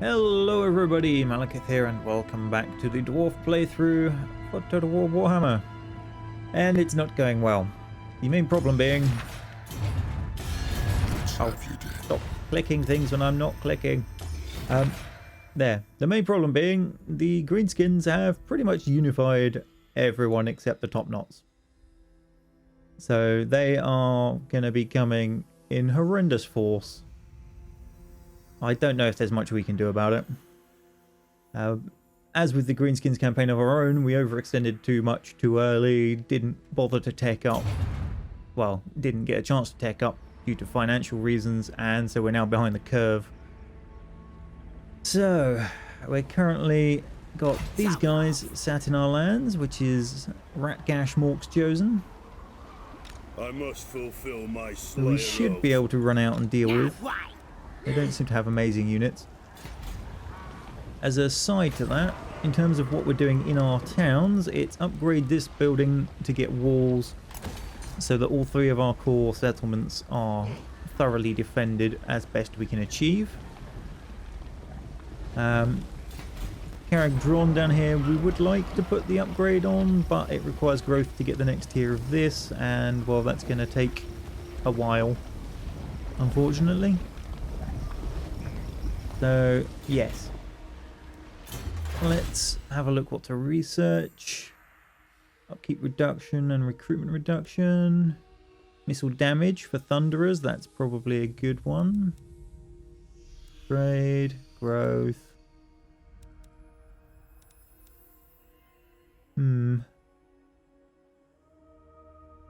Hello everybody, Malakith here and welcome back to the Dwarf playthrough for Total War Warhammer. And it's not going well. The main problem being... I'll stop clicking things when I'm not clicking. There. The main problem being the greenskins have pretty much unified everyone except the top knots. So they are going to be coming in horrendous force. I don't know if there's much we can do about it. As with the greenskins campaign of our own, we overextended too much too early, didn't bother to tech up. Well, didn't get a chance to tech up due to financial reasons, and so we're now behind the curve. So, we're currently got these guys sat in our lands, which is Ratgash Mork's chosen. I must fulfill my So we should be able to run out and deal with. They don't seem to have amazing units. As a side to that, in terms of what we're doing in our towns, it's upgrade this building to get walls so that all three of our core settlements are thoroughly defended as best we can achieve. Carrick Drawn down here, we would like to put the upgrade on, but it requires growth to get the next tier of this, and well, that's going to take a while, unfortunately. So, yes. Let's have a look what to research. Upkeep reduction and recruitment reduction. Missile damage for Thunderers, that's probably a good one. Trade, growth.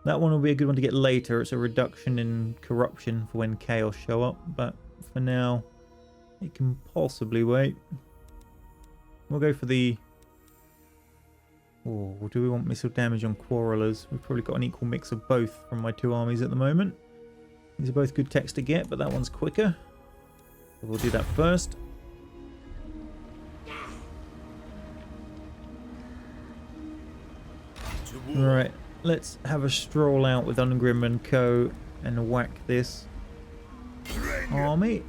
That one will be a good one to get later. It's a reduction in corruption for when chaos show up, but for now... it can possibly wait. We'll go for the... oh, do we want missile damage on Quarrelers? We've probably got an equal mix of both from my two armies at the moment. These are both good techs to get, but that one's quicker. So we'll do that first. Right, let's have a stroll out with Thorgrim and co. and whack this army.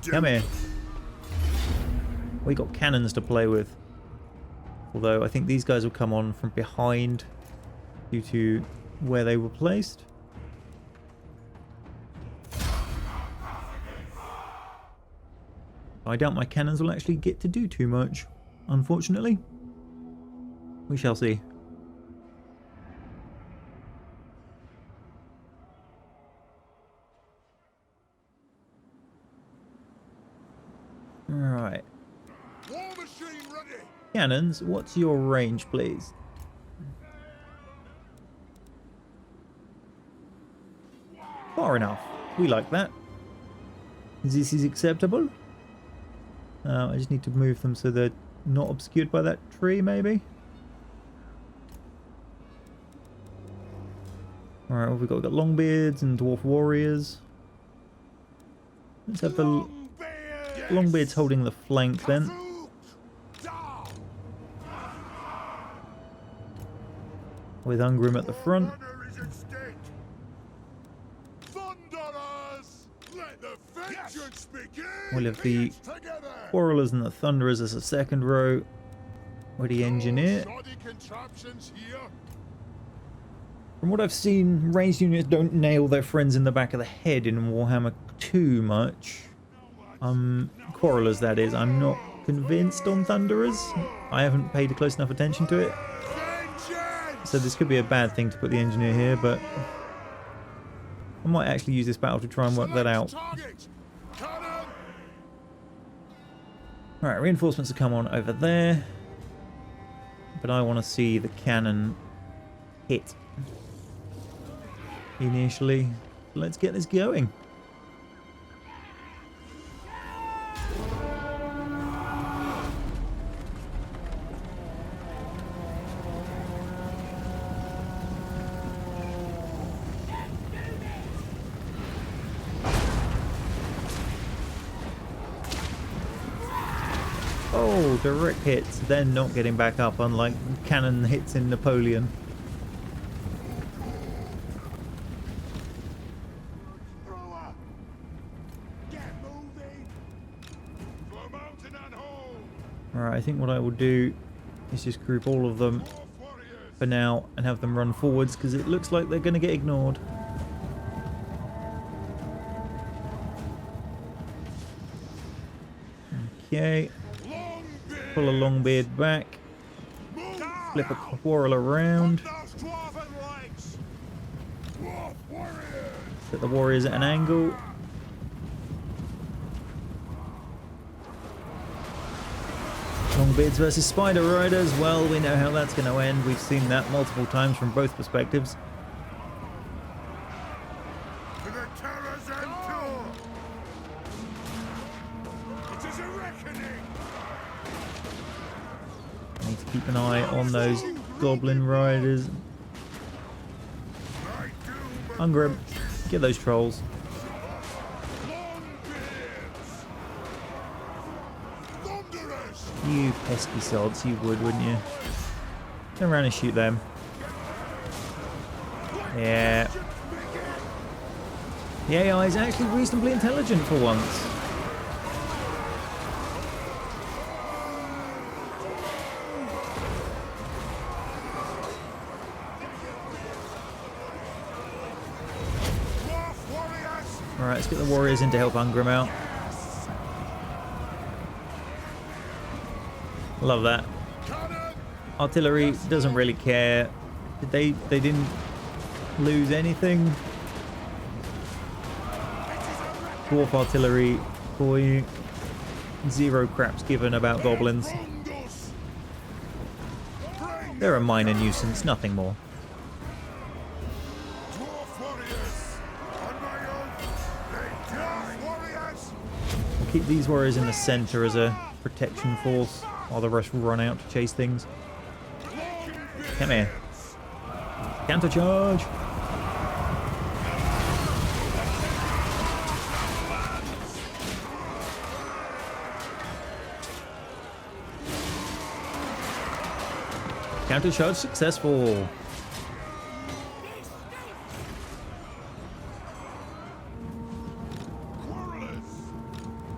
Come here. We got cannons to play with. Although I think these guys will come on from behind due to where they were placed. I doubt my cannons will actually get to do too much, unfortunately. We shall see. Right. War machine ready. Cannons, what's your range, please? Far enough. We like that. This is acceptable. I just need to move them so they're not obscured by that tree, maybe. Alright, well, we've got Longbeards and Dwarf Warriors. Let's have the Longbeards holding the flank then. With Thorgrim at the front. We'll have the Quarrelers and the Thunderers as a second row. With the Engineer. From what I've seen, ranged units don't nail their friends in the back of the head in Warhammer too much. Quarrelers, that is. I'm not convinced on Thunderers. I haven't paid close enough attention to it. So this could be a bad thing to put the Engineer here, but I might actually use this battle to try and work that out. Alright, reinforcements have come on over there. But I want to see the cannon hit initially. Let's get this going. Oh, direct hits, then not getting back up, unlike cannon hits in Napoleon. Alright, I think what I will do is just group all of them for now and have them run forwards because it looks like they're going to get ignored. Okay. Pull a Longbeard back. Flip a quarrel around. Put the warriors at an angle. Longbeards versus Spider Riders. Well, we know how that's going to end. We've seen that multiple times from both perspectives. To the terror's end tour. It is a reckoning. Need to keep an eye on those Goblin Riders. Thorgrim, get those trolls. You pesky sods, you would, wouldn't you? Turn around and shoot them. Yeah. The AI is actually reasonably intelligent for once. Alright, let's get the warriors in to help Thorgrim out. Love that. Artillery doesn't really care. They didn't lose anything. Dwarf artillery for you. Zero craps given about goblins. They're a minor nuisance, nothing more. I'll keep these warriors in the center as a protection force while the rest run out to chase things. Come here. Counter charge. Counter charge successful.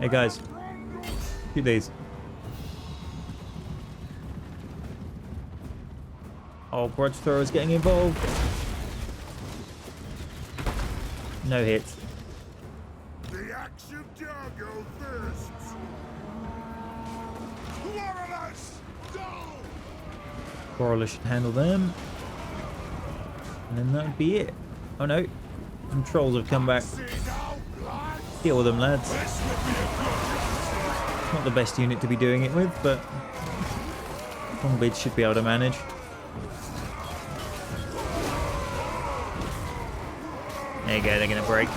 Hey guys, shoot these. Oh, grudge thrower's getting involved. No hits. The axe of Jargo thirsts. Warriors, go! Quarreler should handle them. And then that'd be it. Oh no, some trolls have come back. Deal with them, lads. Not the best unit to be doing it with, but Longbeard should be able to manage. There you go, they're going to break.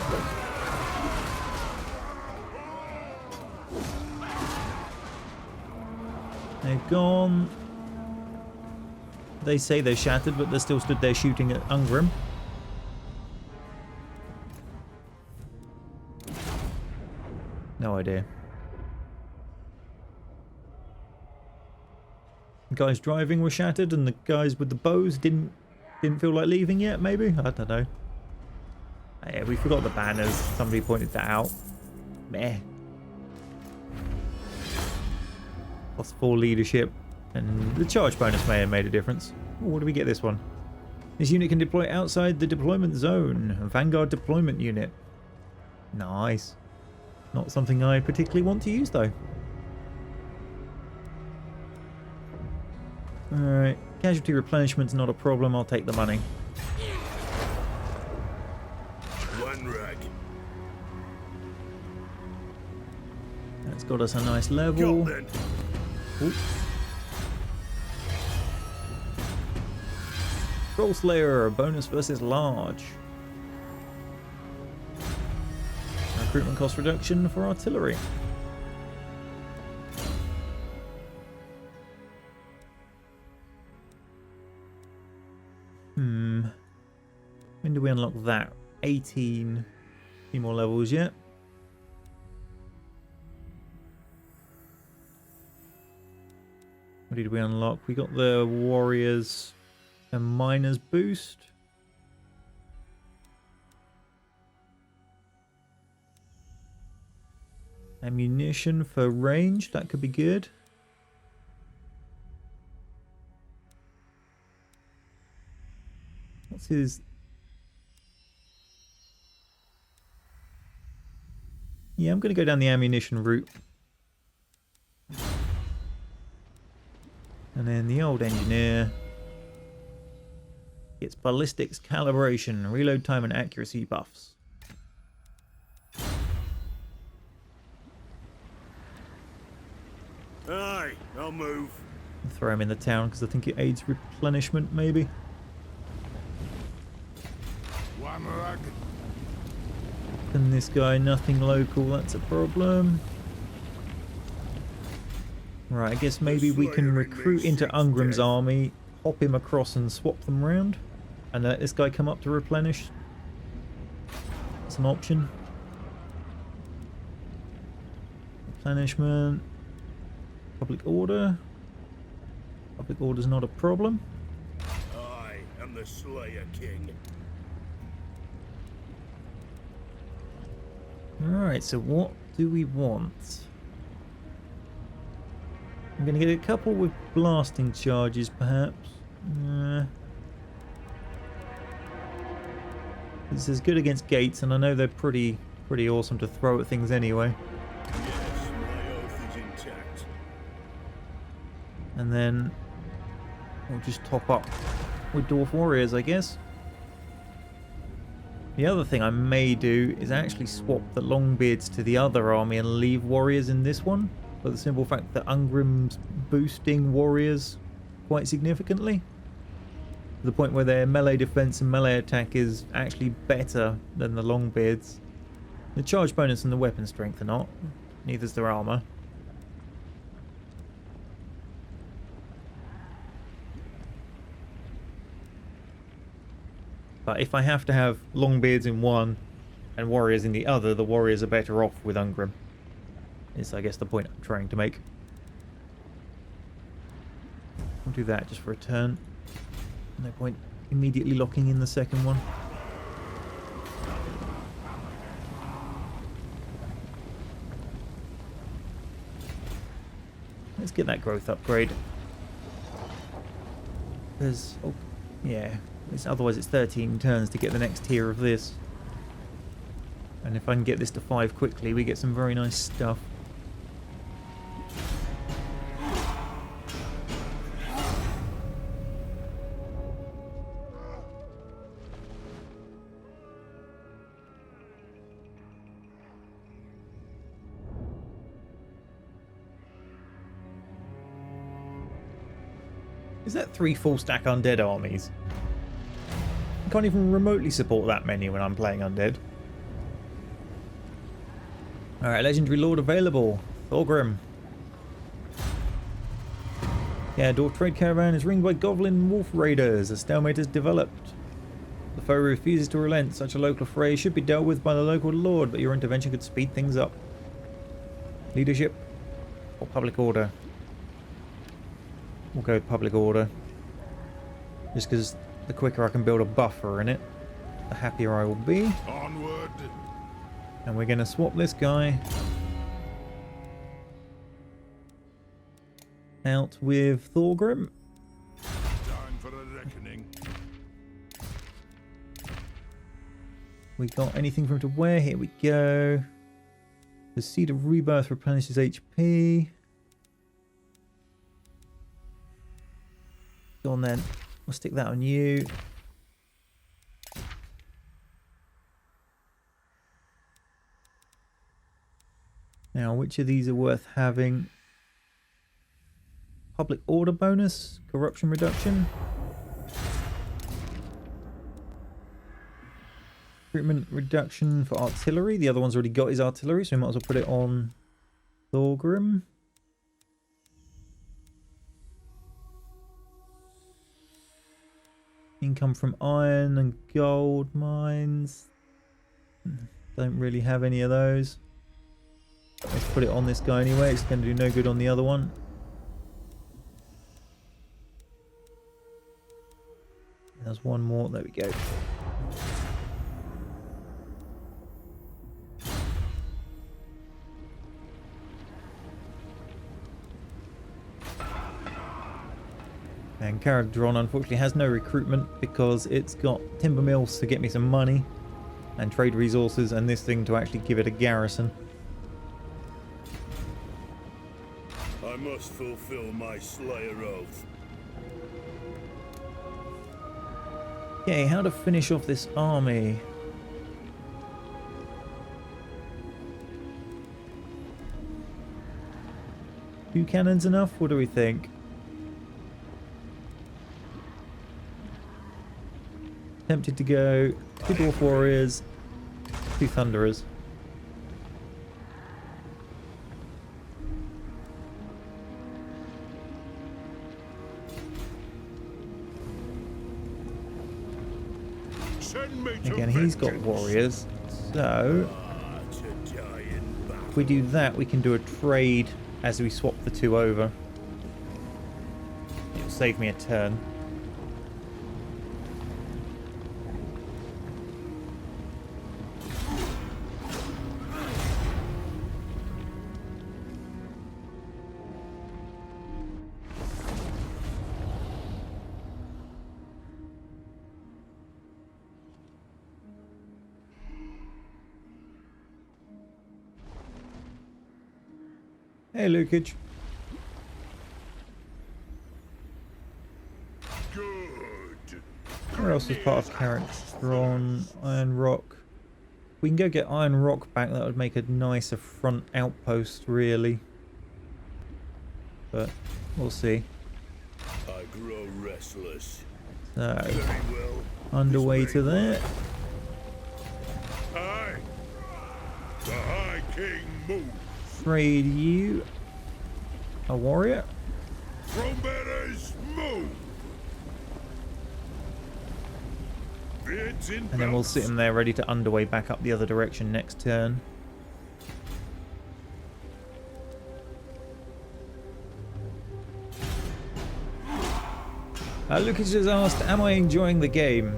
They've gone. They say they're shattered, but they're still stood there shooting at Thorgrim. No idea. The guys driving were shattered, and the guys with the bows didn't feel like leaving yet. Maybe, I don't know. Yeah, we forgot the banners. Somebody pointed that out. Meh. +4 leadership, and the charge bonus may have made a difference. Ooh, what do we get this one? This unit can deploy outside the deployment zone. A Vanguard deployment unit. Nice. Not something I particularly want to use though. Alright, casualty replenishment's not a problem, I'll take the money. One rag. That's got us a nice level. Troll Slayer, bonus versus large. Recruitment cost reduction for artillery. When do we unlock that? 18. Few more levels yet. What did we unlock? We got the warriors and miners boost. Ammunition for range, that could be good. What's his... Yeah, I'm going to go down the ammunition route. And then the old engineer gets ballistics calibration, reload time and accuracy buffs. Aye, I'll move. I'll throw him in the town because I think it aids replenishment, maybe. Warhammer. And this guy, nothing local, that's a problem. Right, I guess maybe we can recruit into Ungrim's army, hop him across and swap them around, and let this guy come up to replenish. That's an option. Replenishment. Public order. Public order's not a problem. I am the Slayer King. Alright, so what do we want? I'm going to get a couple with blasting charges, perhaps. It's as good against gates, and I know they're pretty awesome to throw at things anyway. Yes, my oath is intact. And then we'll just top up with Dwarf Warriors, I guess. The other thing I may do is actually swap the Longbeards to the other army and leave Warriors in this one, for the simple fact that Ungrim's boosting Warriors quite significantly. To the point where their melee defense and melee attack is actually better than the Longbeards. The charge bonus and the weapon strength are not. Neither's their armor. But if I have to have Longbeards in one and Warriors in the other, the Warriors are better off with Ungrim. Is, I guess, the point I'm trying to make. I'll do that just for a turn. No point immediately locking in the second one. Let's get that growth upgrade. There's... oh, yeah. Otherwise it's 13 turns to get the next tier of this. And if I can get this to 5 quickly, we get some very nice stuff. Is that 3 full stack undead armies? I can't even remotely support that many when I'm playing undead. Alright, legendary lord available. Thorgrim. Yeah, Dwarf trade caravan is ringed by goblin wolf raiders. A stalemate is developed. The foe refuses to relent. Such a local fray should be dealt with by the local lord, but your intervention could speed things up. Leadership or public order? We'll go with public order. Just because the quicker I can build a buffer in it, the happier I will be. Onward. And we're going to swap this guy out with Thorgrim. Time for a reckoning. We got anything for him to wear? Here we go. The Seed of Rebirth replenishes HP. Go on then. We'll stick that on you. Now, which of these are worth having? Public order bonus, corruption reduction. Recruitment reduction for artillery. The other one's already got his artillery, so we might as well put it on Thorgrim. Income from iron and gold mines. Don't really have any of those. Let's put it on this guy anyway. It's going to do no good on the other one. There's one more. There we go. And Caradron unfortunately has no recruitment because it's got timber mills to get me some money and trade resources, and this thing to actually give it a garrison. I must fulfill my Slayer oath. Okay, how to finish off this army? Two cannons enough? What do we think? Tempted to go 2 Dwarf Warriors, 2 Thunderers. Send me to Again, he's got vengeance. warriors, so To die in battle. if we do that, we can do a trade as we swap the 2 over. It'll save me a turn. Hey, Lukage. Good. Where else is part of Caradron? Iron Rock. We can go get Iron Rock back. That would make a nicer front outpost, really. But we'll see. I grow restless. So, Very well. underway to there. Aye. The High King moves. Trade you a warrior. Thronebearers, move. Bids in And then we'll belts. sit him there ready to underway back up the other direction next turn. Lucas has asked, am I enjoying the game?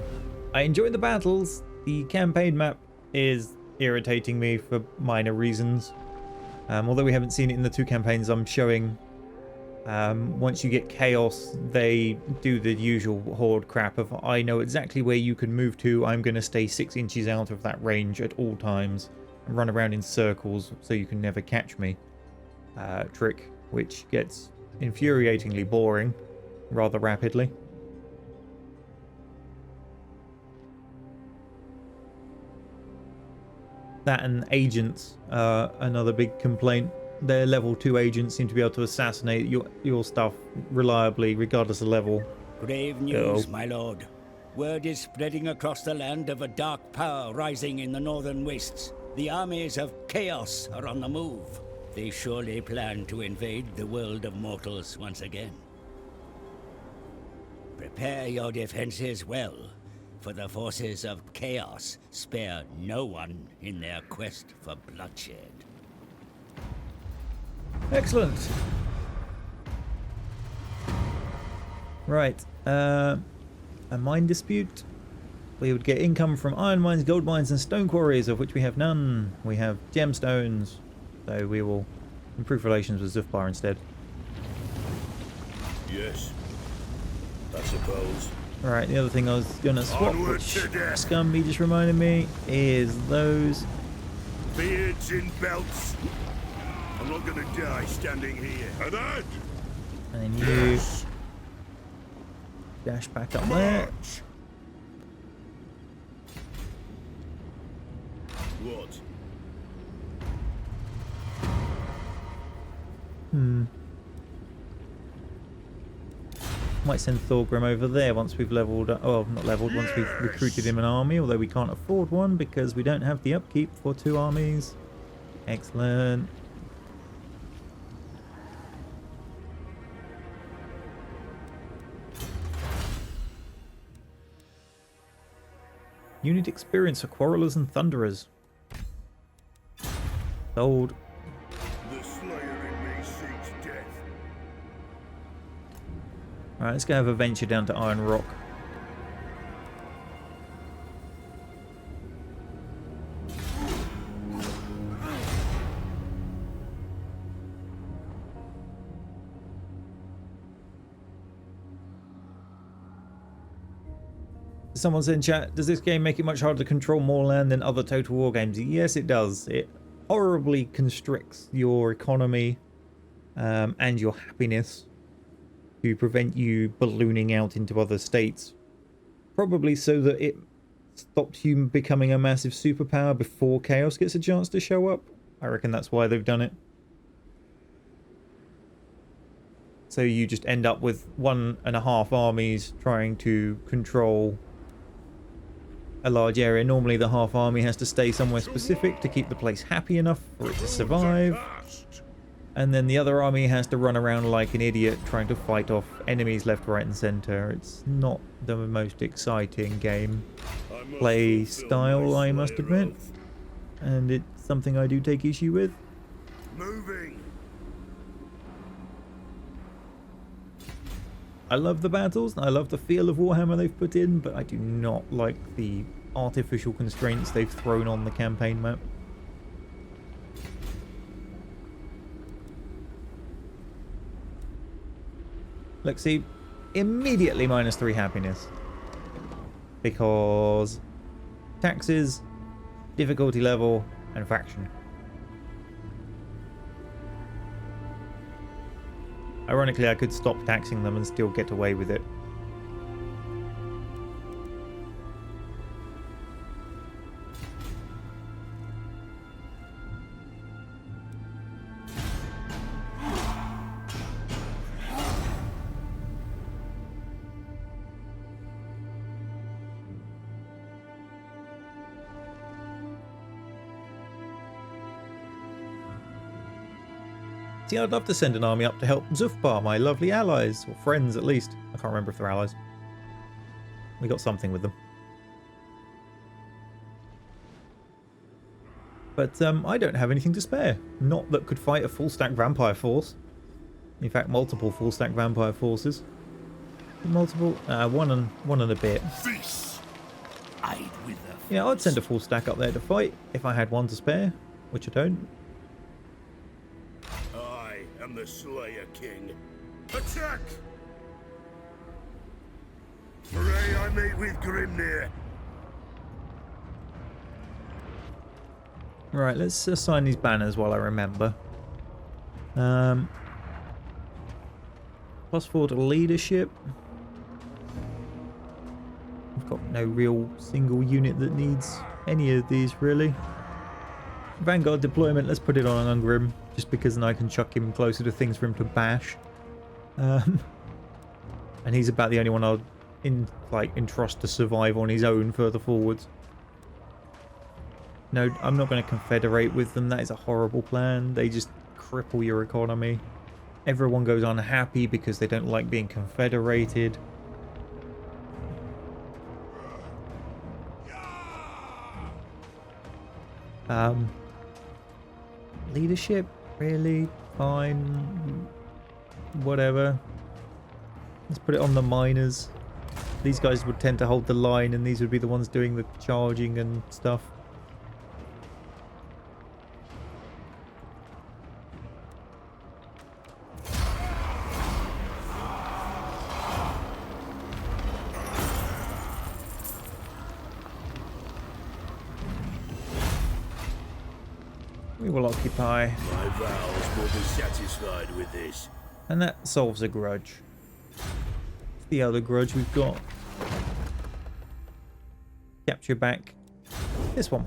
I enjoy the battles. The campaign map is irritating me for minor reasons. Although we haven't seen it in the 2 campaigns I'm showing. Once you get chaos, they do the usual horde crap of, I know exactly where you can move to, I'm going to stay 6 inches out of that range at all times and run around in circles so you can never catch me trick, which gets infuriatingly boring rather rapidly. That and agents, another big complaint. Their level 2 agents seem to be able to assassinate your stuff reliably, regardless of level. Grave news, my lord. Word is spreading across the land of a dark power rising in the northern wastes. The armies of chaos are on the move. They surely plan to invade the world of mortals once again. Prepare your defenses well, for the forces of chaos spare no one in their quest for bloodshed. Excellent. Right. A mine dispute. We would get income from iron mines, gold mines, and stone quarries, of which we have none. We have gemstones, so we will improve relations with Zufbar instead. Yes. I suppose. Alright, the other thing I was going to swap, Onward which to death. Scumby just reminded me, is those. Beards in belts. I'm not gonna die standing here. And that? And then you dash back up there. March. What? Might send Thorgrim over there once we've leveled up. Oh, not leveled, once we've recruited him an army, although we can't afford one because we don't have the upkeep for 2 armies. Excellent. Unit experience for Quarrelers and Thunderers. Sold. The Slayer in me seeks death. Alright, let's go have a venture down to Iron Rock. Someone said in chat, does this game make it much harder to control more land than other Total War games? Yes, it does. It horribly constricts your economy and your happiness to prevent you ballooning out into other states. Probably so that it stops you becoming a massive superpower before Chaos gets a chance to show up. I reckon that's why they've done it. So you just end up with 1.5 armies trying to control a large area. Normally the half army has to stay somewhere specific to keep the place happy enough for it to survive. And then the other army has to run around like an idiot trying to fight off enemies left, right and centre. It's not the most exciting game play style, I must admit. And it's something I do take issue with. Moving. I love the battles, I love the feel of Warhammer they've put in, but I do not like the artificial constraints they've thrown on the campaign map. Look, see, immediately -3 happiness. Because taxes, difficulty level, and faction. Ironically, I could stop taxing them and still get away with it. See, I'd love to send an army up to help Zufbar, my lovely allies, or friends at least. I can't remember if they're allies. We got something with them. But I don't have anything to spare. Not that could fight a full-stack vampire force. In fact, multiple full-stack vampire forces. Multiple? One and a bit. Yeah, I'd send a full stack up there to fight if I had one to spare, which I don't. I'm the Slayer King. Attack! Hooray, I meet with Grimnir. Right, let's assign these banners while I remember. +4 to leadership. I've got no real single unit that needs any of these, really. Vanguard deployment, let's put it on Ungrim, just because then I can chuck him closer to things for him to bash. And he's about the only one I'll entrust to survive on his own further forwards. No, I'm not going to confederate with them. That is a horrible plan. They just cripple your economy. Everyone goes unhappy because they don't like being confederated. Leadership, really? Fine. Whatever. Let's put it on the miners. These guys would tend to hold the line, and these would be the ones doing the charging and stuff. We will occupy. My vows will be satisfied with this. And that solves a grudge. The other grudge we've got. Capture back this one.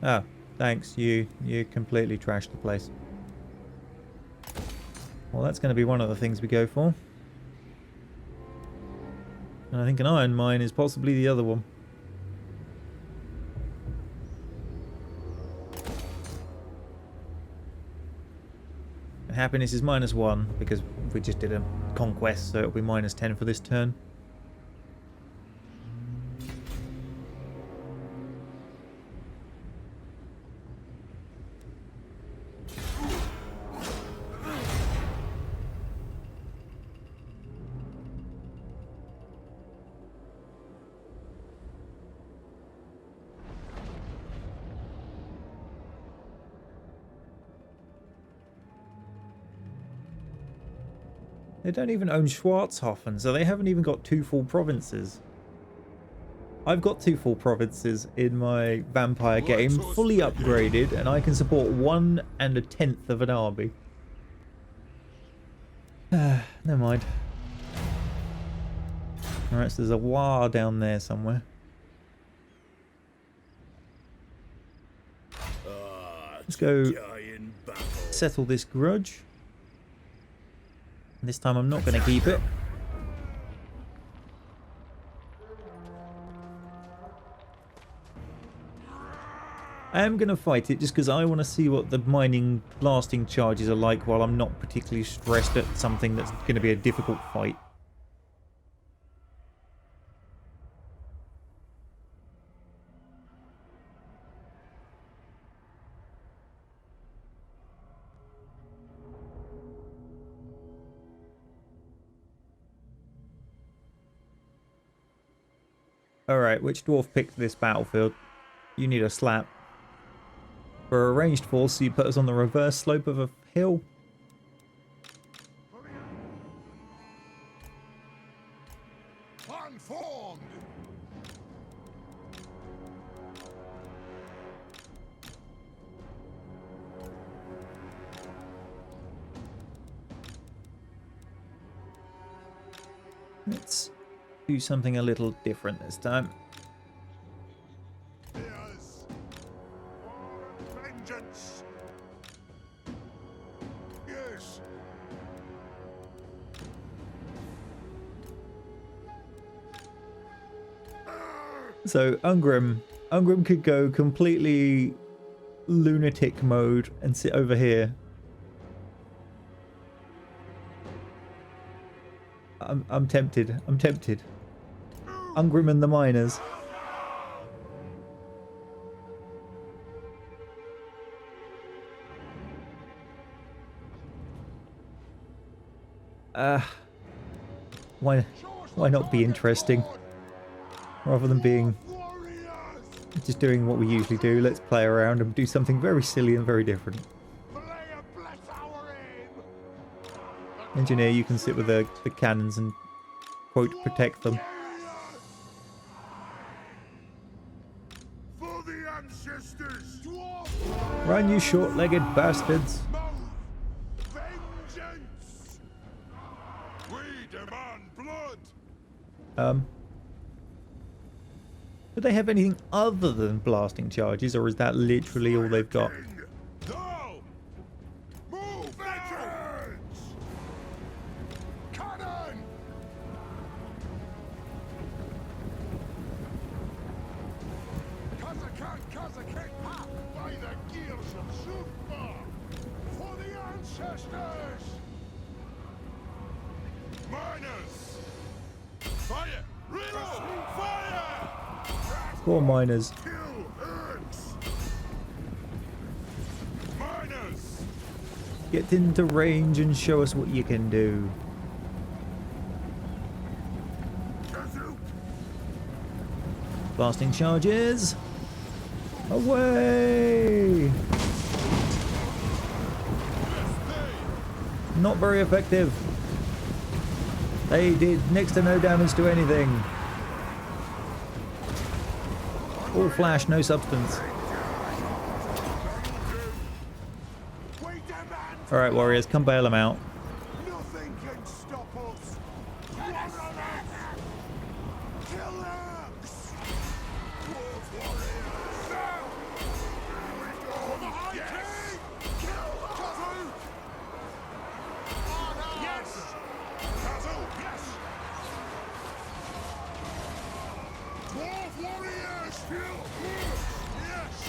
Oh, thanks. You completely trashed the place. Well, that's going to be one of the things we go for. And I think an iron mine is possibly the other one. Happiness is -1 because we just did a conquest, so it'll be -10 for this turn. They don't even own Schwarzhofen, so they haven't even got 2 full provinces. I've got 2 full provinces in my vampire game, fully upgraded, and I can support 1 1/10 of an army. Never mind. Alright, so there's a war down there somewhere. Let's go settle this grudge. This time I'm not going to keep it. I am going to fight it just because I want to see what the mining blasting charges are like while I'm not particularly stressed at something that's going to be a difficult fight. Alright, which dwarf picked this battlefield? You need a slap. For a ranged force, you put us on the reverse slope of a hill. Unformed. Let's do something a little different this time. Yes. Vengeance. Yes. So Thorgrim could go completely lunatic mode and sit over here. I'm tempted. I'm tempted. Thorgrim and the miners. Why not be interesting? Rather than being just doing what we usually do, let's play around and do something very silly and very different. Engineer, you can sit with the cannons and, quote, protect them. For the ancestors. Run, you short-legged bastards. Vengeance. We demand blood. Do they have anything other than blasting charges, or is that literally all they've got? No. Move. Vengeance. Cannon. Kazakan, ha! By the gears of Super! For the ancestors! Miners! Fire! Reload! Fire! Poor miners. Kill Urks! Miners! Get into range and show us what you can do. Kazoo! Blasting charges. Away! Not very effective. They did next to no damage to anything. All flash, no substance. Alright, warriors, come bail them out. Nothing can stop us! Kill Urks! Dwarf warriors! For the High King! Kill Kazoo! Yes! Kazoo, yes! Dwarf warriors! Kill Urks! Yes!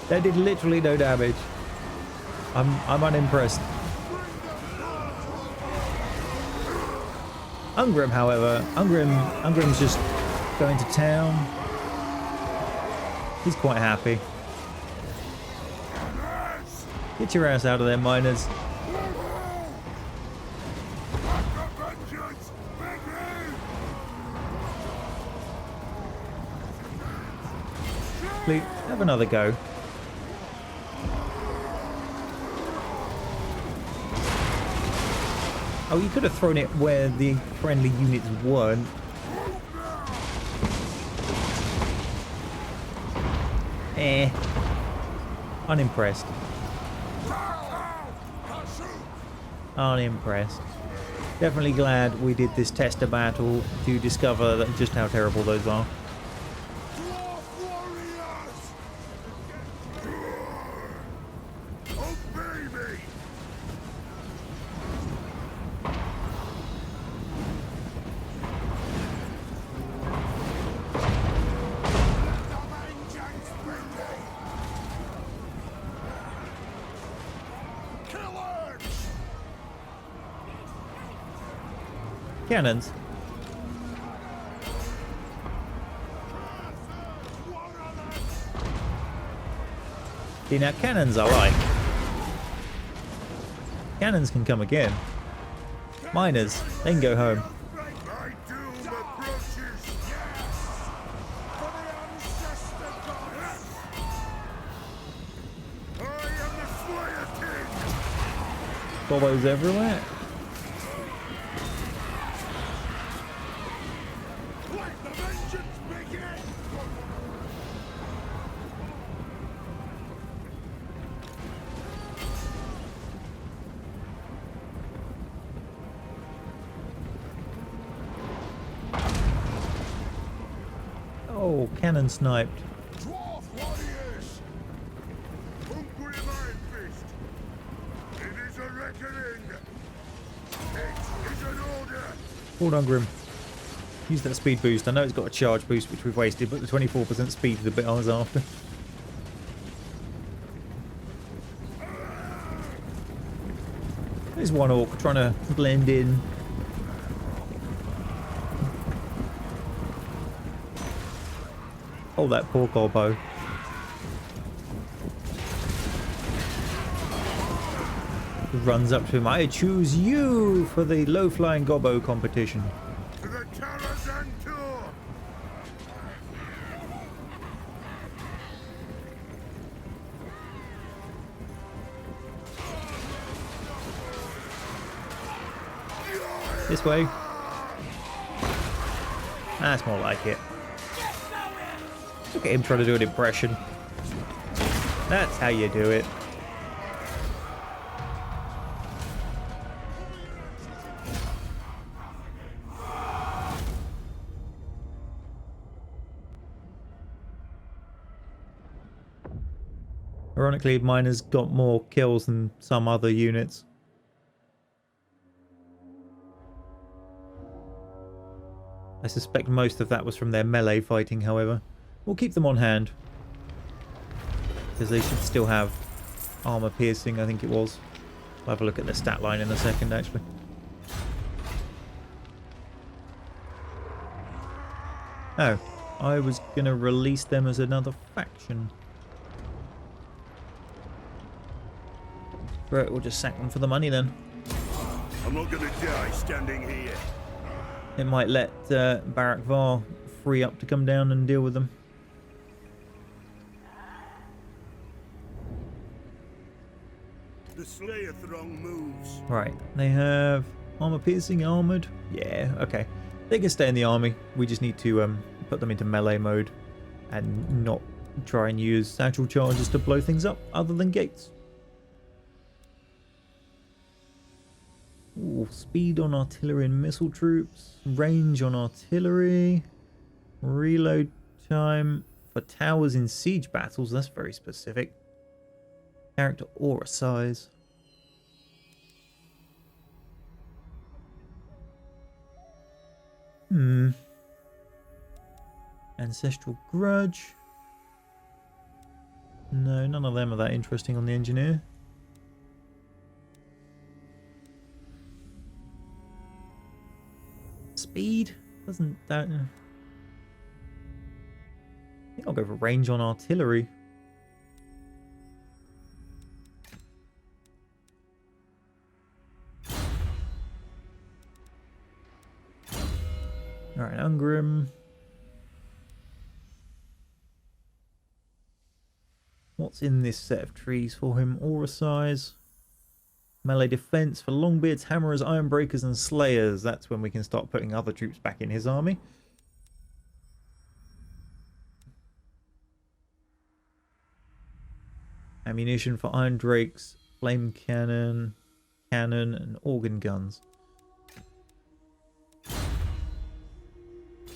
They did literally no damage. I'm unimpressed. Thorgrim, however, Thorgrim's just going to town. He's quite happy. Get your ass out of there, miners. Please, have another go. Oh, you could have thrown it where the friendly units weren't. Eh. Unimpressed. Unimpressed. Definitely glad we did this tester battle to discover that just how terrible those are. Dwarf warriors! Obey me! The vengeance begin! Killers! Cannons. See, now cannons I like. Cannons can come again. Miners, they can go home. My doom approaches! Yes! For the ancestor gods! I am the Slayer King! Follows everywhere. Let the vengeance begin! Oh, cannon sniped. Dwarf warriors! Hungry Iron Fist! It is a reckoning! It is an order! Hold on, Grim. Use that speed boost. I know it's got a charge boost, which we've wasted, but the 24% speed is the bit I was after. There's one orc trying to blend in. Oh, that poor gobbo. Runs up to him. I choose you for the low-flying gobbo competition. To the Tarazan Tour! This way. That's more like it. Look at him trying to do an impression. That's how you do it. Ironically, miners got more kills than some other units. I suspect most of that was from their melee fighting, however. We'll keep them on hand, because they should still have armor piercing, I think it was. I'll have a look at the stat line in a second, actually. Oh, I was going to release them as another faction. Right, we'll just sack them for the money then. I'm not gonna die standing here. It might let Barak Var free up to come down and deal with them. The Slayer throng moves. Right, they have armor piercing, armored. Yeah, okay. They can stay in the army. We just need to put them into melee mode and not try and use satchel charges to blow things up other than gates. Ooh, speed on artillery and missile troops, range on artillery, reload time for towers in siege battles. That's very specific. Character aura size. Ancestral grudge. No, none of them are that interesting on the engineer. Speed? Doesn't that... I think I'll go for range on artillery. Alright, Ungrim. What's in this set of trees for him? Aura size. Melee defense for Longbeards, Hammerers, Ironbreakers, and Slayers. That's when we can start putting other troops back in his army. Ammunition for Iron Drakes, Flame Cannon, and Organ Guns.